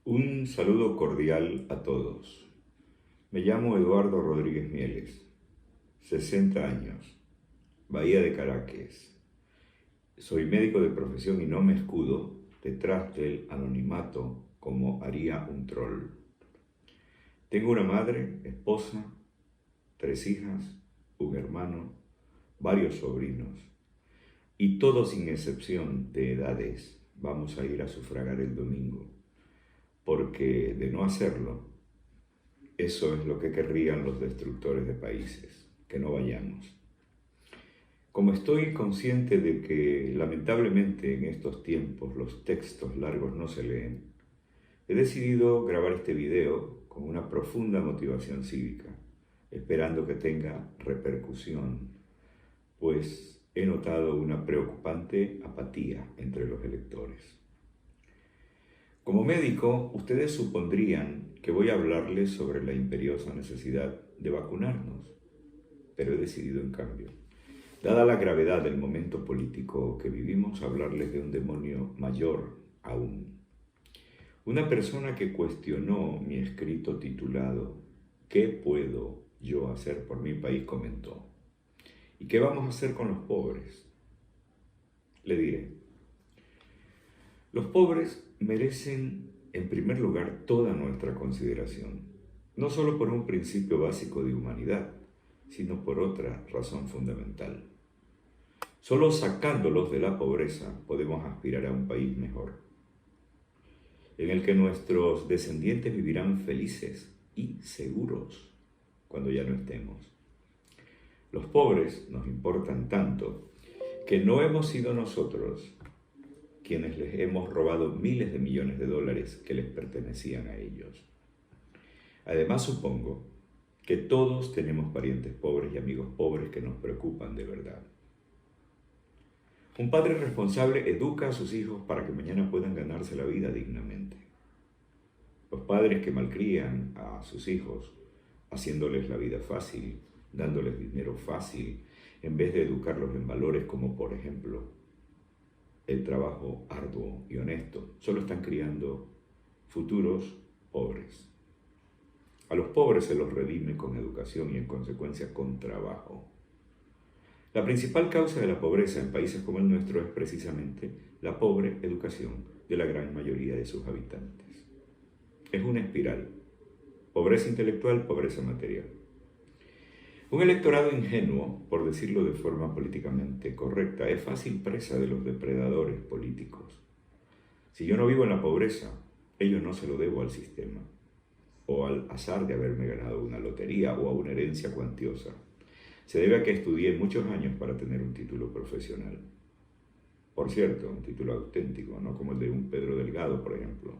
Un saludo cordial a todos. Me llamo Eduardo Rodríguez Mieles, 60 años, Bahía de Caracas. Soy médico de profesión y no me escudo detrás del anonimato como haría un troll. Tengo una madre, esposa, 3 hijas, un hermano, varios sobrinos y todos sin excepción de edades vamos a ir a sufragar el domingo. Porque de no hacerlo, eso es lo que querrían los destructores de países, que no vayamos. Como estoy consciente de que lamentablemente en estos tiempos los textos largos no se leen, he decidido grabar este video con una profunda motivación cívica, esperando que tenga repercusión, pues he notado una preocupante apatía entre los electores. Como médico, ustedes supondrían que voy a hablarles sobre la imperiosa necesidad de vacunarnos, pero he decidido, en cambio, dada la gravedad del momento político que vivimos, hablarles de un demonio mayor aún. Una persona que cuestionó mi escrito titulado ¿Qué puedo yo hacer por mi país?, comentó: ¿y qué vamos a hacer con los pobres? Le diré. Los pobres merecen, en primer lugar, toda nuestra consideración, no solo por un principio básico de humanidad, sino por otra razón fundamental. Solo sacándolos de la pobreza podemos aspirar a un país mejor, en el que nuestros descendientes vivirán felices y seguros cuando ya no estemos. Los pobres nos importan tanto que no hemos sido nosotros quienes les hemos robado miles de millones de dólares que les pertenecían a ellos. Además, supongo que todos tenemos parientes pobres y amigos pobres que nos preocupan de verdad. Un padre responsable educa a sus hijos para que mañana puedan ganarse la vida dignamente. Los padres que malcrían a sus hijos, haciéndoles la vida fácil, dándoles dinero fácil, en vez de educarlos en valores como, por ejemplo, el trabajo arduo y honesto, solo están criando futuros pobres. A los pobres se los redime con educación y en consecuencia con trabajo. La principal causa de la pobreza en países como el nuestro es precisamente la pobre educación de la gran mayoría de sus habitantes. Es una espiral: pobreza intelectual, pobreza material. Un electorado ingenuo, por decirlo de forma políticamente correcta, es fácil presa de los depredadores políticos. Si yo no vivo en la pobreza, ello no se lo debo al sistema, o al azar de haberme ganado una lotería o a una herencia cuantiosa. Se debe a que estudié muchos años para tener un título profesional. Por cierto, un título auténtico, no como el de un Pedro Delgado, por ejemplo.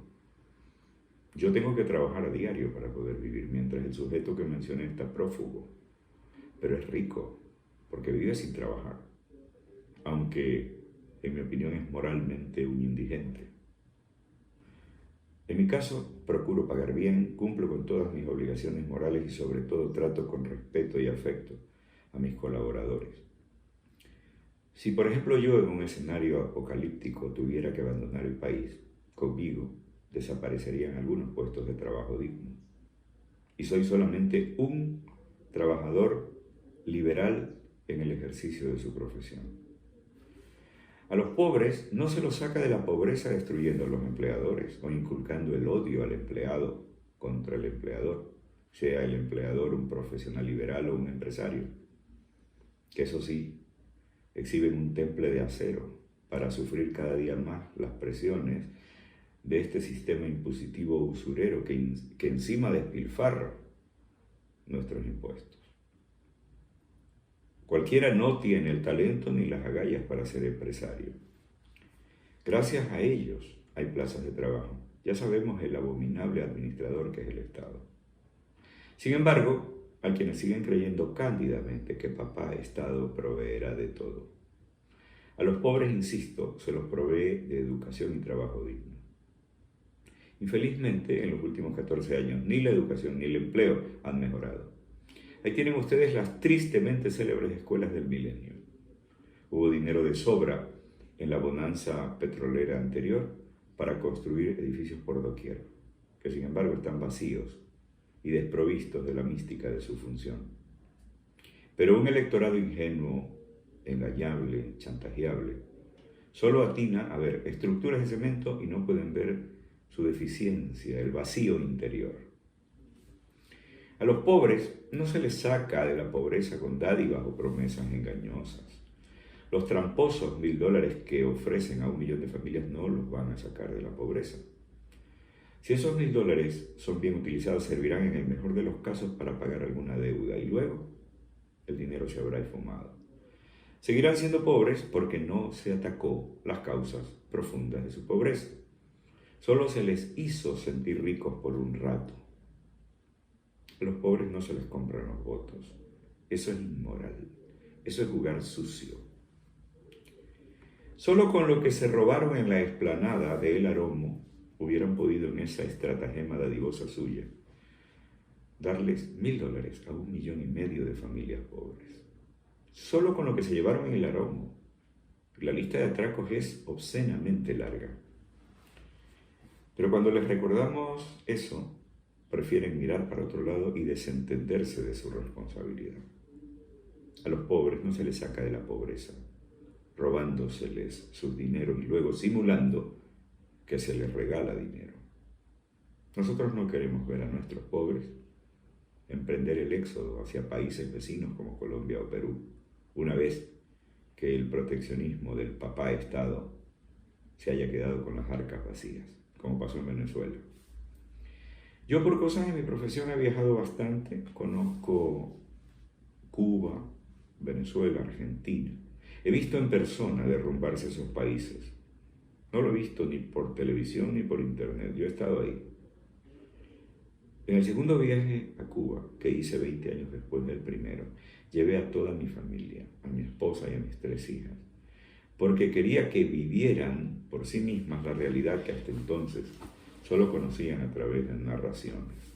Yo tengo que trabajar a diario para poder vivir, mientras el sujeto que mencioné está prófugo. Pero es rico, porque vive sin trabajar, aunque en mi opinión es moralmente un indigente. En mi caso, procuro pagar bien, cumplo con todas mis obligaciones morales y sobre todo trato con respeto y afecto a mis colaboradores. Si por ejemplo yo en un escenario apocalíptico tuviera que abandonar el país, conmigo desaparecerían algunos puestos de trabajo dignos. Y soy solamente un trabajador liberal en el ejercicio de su profesión. A los pobres no se los saca de la pobreza destruyendo a los empleadores o inculcando el odio al empleado contra el empleador, sea el empleador un profesional liberal o un empresario, que eso sí, exhiben un temple de acero para sufrir cada día más las presiones de este sistema impositivo usurero que encima despilfarra nuestros impuestos. Cualquiera no tiene el talento ni las agallas para ser empresario. Gracias a ellos hay plazas de trabajo. Ya sabemos el abominable administrador que es el Estado. Sin embargo, hay quienes siguen creyendo cándidamente que papá Estado proveerá de todo. A los pobres, insisto, se los provee de educación y trabajo digno. Infelizmente, en los últimos 14 años, ni la educación ni el empleo han mejorado. Ahí tienen ustedes las tristemente célebres escuelas del milenio. Hubo dinero de sobra en la bonanza petrolera anterior para construir edificios por doquier. que sin embargo están vacíos y desprovistos de la mística de su función. Pero un electorado ingenuo, engañable, chantajeable, solo atina a ver estructuras de cemento y no pueden ver su deficiencia, el vacío interior. A los pobres no se les saca de la pobreza con dádivas o promesas engañosas. Los tramposos $1000 que ofrecen a 1 millón de familias no los van a sacar de la pobreza. Si esos $1000 son bien utilizados, servirán en el mejor de los casos para pagar alguna deuda y luego el dinero se habrá esfumado. Seguirán siendo pobres porque no se atacó las causas profundas de su pobreza. Solo se les hizo sentir ricos por un rato. A los pobres no se les compran los votos. Eso es inmoral. Eso es jugar sucio. Solo con lo que se robaron en la explanada de El Aromo hubieran podido en esa estratagema dadivosa suya darles $1000 a 1,5 millones de familias pobres. Solo con lo que se llevaron en El Aromo. La lista de atracos es obscenamente larga. Pero cuando les recordamos eso, prefieren mirar para otro lado y desentenderse de su responsabilidad. A los pobres no se les saca de la pobreza, robándoseles sus dineros y luego simulando que se les regala dinero. Nosotros no queremos ver a nuestros pobres emprender el éxodo hacia países vecinos como Colombia o Perú, una vez que el proteccionismo del papá Estado se haya quedado con las arcas vacías, como pasó en Venezuela. Yo por cosas de mi profesión he viajado bastante, conozco Cuba, Venezuela, Argentina. He visto en persona derrumbarse esos países. No lo he visto ni por televisión ni por internet, yo he estado ahí. En el segundo viaje a Cuba, que hice 20 años después del primero, llevé a toda mi familia, a mi esposa y a mis 3 hijas, porque quería que vivieran por sí mismas la realidad que hasta entonces solo conocían a través de narraciones.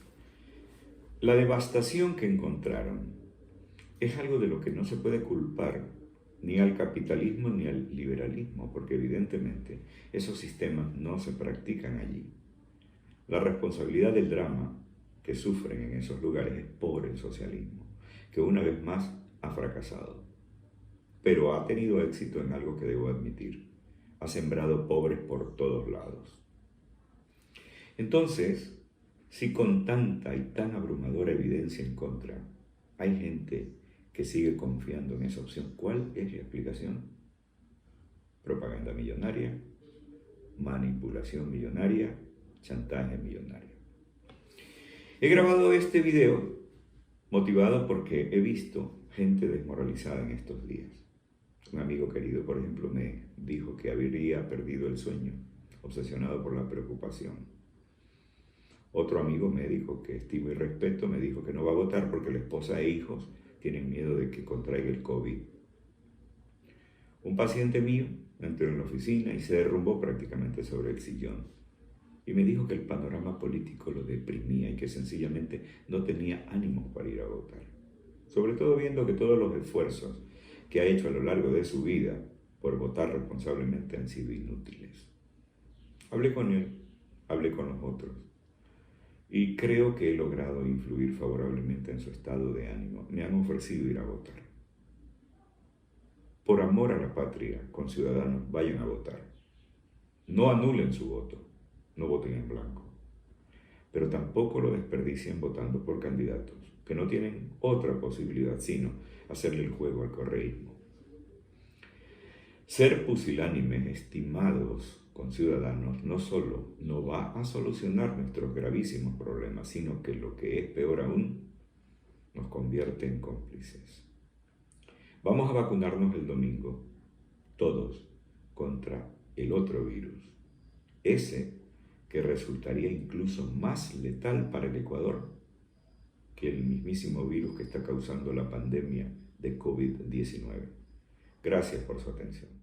La devastación que encontraron es algo de lo que no se puede culpar ni al capitalismo ni al liberalismo, porque evidentemente esos sistemas no se practican allí. La responsabilidad del drama que sufren en esos lugares es por el socialismo, que una vez más ha fracasado. Pero ha tenido éxito en algo que debo admitir: ha sembrado pobres por todos lados. Entonces, si con tanta y tan abrumadora evidencia en contra, hay gente que sigue confiando en esa opción, ¿cuál es la explicación? Propaganda millonaria, manipulación millonaria, chantaje millonario. He grabado este video motivado porque he visto gente desmoralizada en estos días. Un amigo querido, por ejemplo, me dijo que habría perdido el sueño, obsesionado por la preocupación. Otro amigo médico que estimo y respeto me dijo que no va a votar porque la esposa e hijos tienen miedo de que contraiga el COVID. Un paciente mío entró en la oficina y se derrumbó prácticamente sobre el sillón y me dijo que el panorama político lo deprimía y que sencillamente no tenía ánimos para ir a votar. Sobre todo viendo que todos los esfuerzos que ha hecho a lo largo de su vida por votar responsablemente han sido inútiles. Hablé con él, hablé con los otros y creo que he logrado influir favorablemente en su estado de ánimo. Me han ofrecido ir a votar. Por amor a la patria, conciudadanos, vayan a votar. No anulen su voto, no voten en blanco, pero tampoco lo desperdicien votando por candidatos que no tienen otra posibilidad sino hacerle el juego al correísmo. Ser pusilánimes, estimados conciudadanos, no solo no va a solucionar nuestros gravísimos problemas, sino que lo que es peor aún, nos convierte en cómplices. Vamos a vacunarnos el domingo, todos, contra el otro virus, ese que resultaría incluso más letal para el Ecuador que el mismísimo virus que está causando la pandemia de COVID-19. Gracias por su atención.